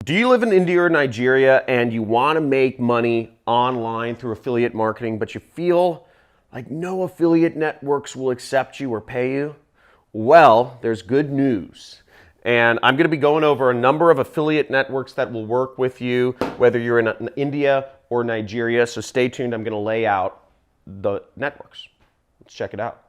Do you live in India or Nigeria and you want to make money online through affiliate marketing, but you feel like no affiliate networks will accept you or pay you? Well, there's good news. And I'm going to be going over a number of affiliate networks that will work with you, whether you're in India or Nigeria. So stay tuned. I'm going to lay out the networks. Let's check it out.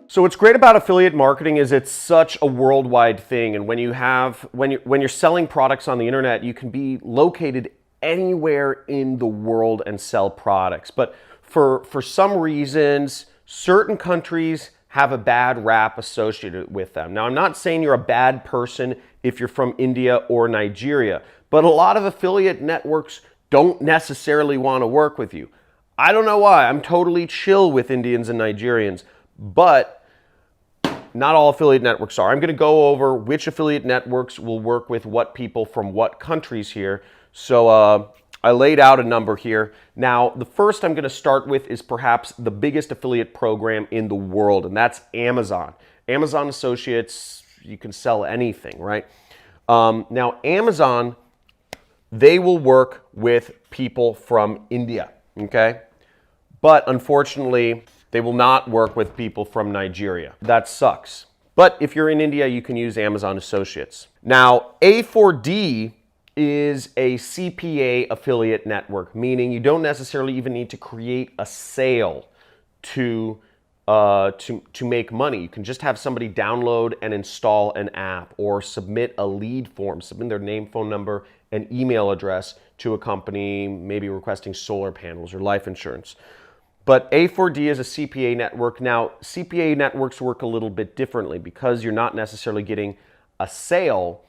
So what's great about affiliate marketing is it's such a worldwide thing, and when you're selling products on the internet, you can be located anywhere in the world and sell products. But for some reasons, certain countries have a bad rap associated with them. Now, I'm not saying you're a bad person if you're from India or Nigeria, but a lot of affiliate networks don't necessarily want to work with you. I don't know why. I'm totally chill with Indians and Nigerians, but not all affiliate networks are. I'm going to go over which affiliate networks will work with what people from what countries here. So I laid out a number here. Now, the first I'm going to start with is perhaps the biggest affiliate program in the world, and that's Amazon. Amazon Associates, you can sell anything, right? Now, Amazon, they will work with people from India, okay? But unfortunately, they will not work with people from Nigeria. That sucks. But if you're in India, you can use Amazon Associates. Now, A4D is a CPA affiliate network, meaning you don't necessarily even need to create a sale to make money. You can just have somebody download and install an app or submit a lead form, submit their name, phone number, and email address to a company, maybe requesting solar panels or life insurance. But A4D is a CPA network. Now, CPA networks work a little bit differently because you're not necessarily getting a sale.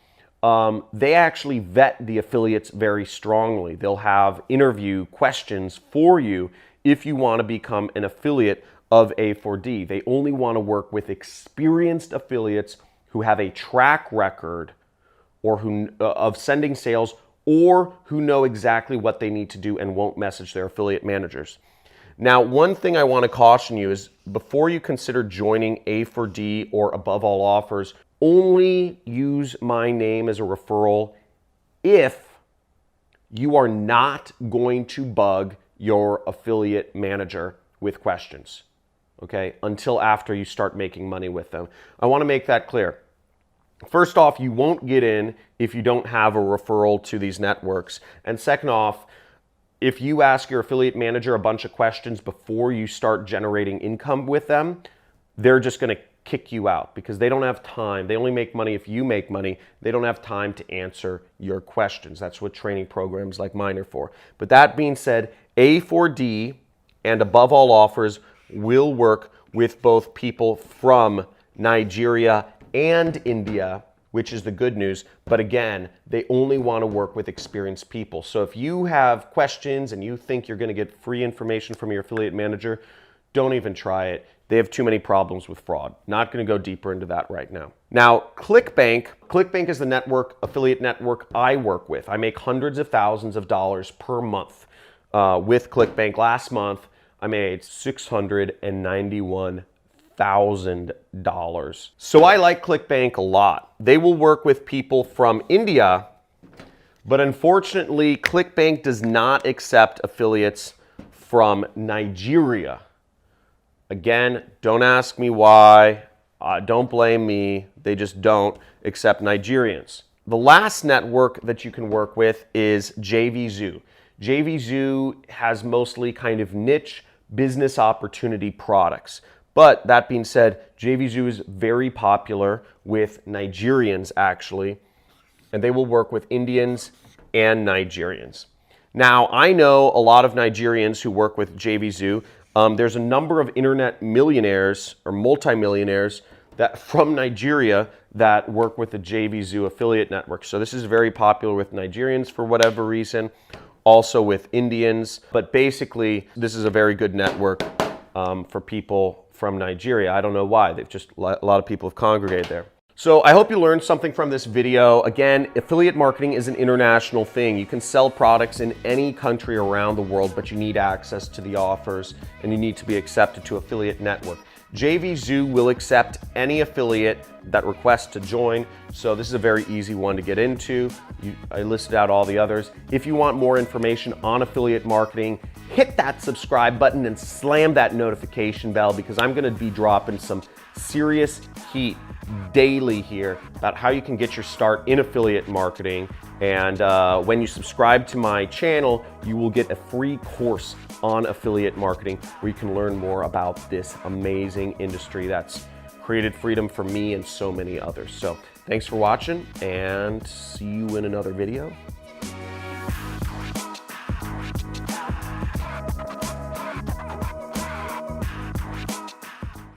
They actually vet the affiliates very strongly. They'll have interview questions for you if you want to become an affiliate of A4D. They only want to work with experienced affiliates who have a track record or of sending sales, or who know exactly what they need to do and won't message their affiliate managers. Now, one thing I want to caution you is before you consider joining A4D or Above All Offers, only use my name as a referral if you are not going to bug your affiliate manager with questions, okay, until after you start making money with them. I want to make that clear. First off, you won't get in if you don't have a referral to these networks. And second off, if you ask your affiliate manager a bunch of questions before you start generating income with them, they're just going to kick you out because they don't have time. They only make money if you make money. They don't have time to answer your questions. That's what training programs like mine are for. But that being said, A4D and Above All Offers will work with both people from Nigeria and India, which is the good news. But again, they only want to work with experienced people. So if you have questions and you think you're going to get free information from your affiliate manager, don't even try it. They have too many problems with fraud. Not going to go deeper into that right now. Now, ClickBank is the affiliate network I work with. I make hundreds of thousands of dollars per month with ClickBank. Last month, I made $691,000. So I like ClickBank a lot. They will work with people from India, but unfortunately, ClickBank does not accept affiliates from Nigeria. Again, don't ask me why. Don't blame me. They just don't accept Nigerians. The last network that you can work with is JVZoo. JVZoo has mostly kind of niche business opportunity products. But that being said, JVZoo is very popular with Nigerians actually, and they will work with Indians and Nigerians. Now, I know a lot of Nigerians who work with JVZoo. There's a number of internet millionaires or multimillionaires that from Nigeria that work with the JVZoo affiliate network. So this is very popular with Nigerians for whatever reason, also with Indians. But basically, this is a very good network for people from Nigeria. I don't know why. A lot of people have congregated there. So I hope you learned something from this video. Again, affiliate marketing is an international thing. You can sell products in any country around the world, but you need access to the offers and you need to be accepted to Affiliate Network. JVZoo will accept any affiliate that requests to join, so this is a very easy one to get into. I listed out all the others. If you want more information on affiliate marketing, hit that subscribe button and slam that notification bell, because I'm gonna be dropping some serious heat daily here about how you can get your start in affiliate marketing. And when you subscribe to my channel, you will get a free course on affiliate marketing where you can learn more about this amazing industry that's created freedom for me and so many others. So thanks for watching, and see you in another video.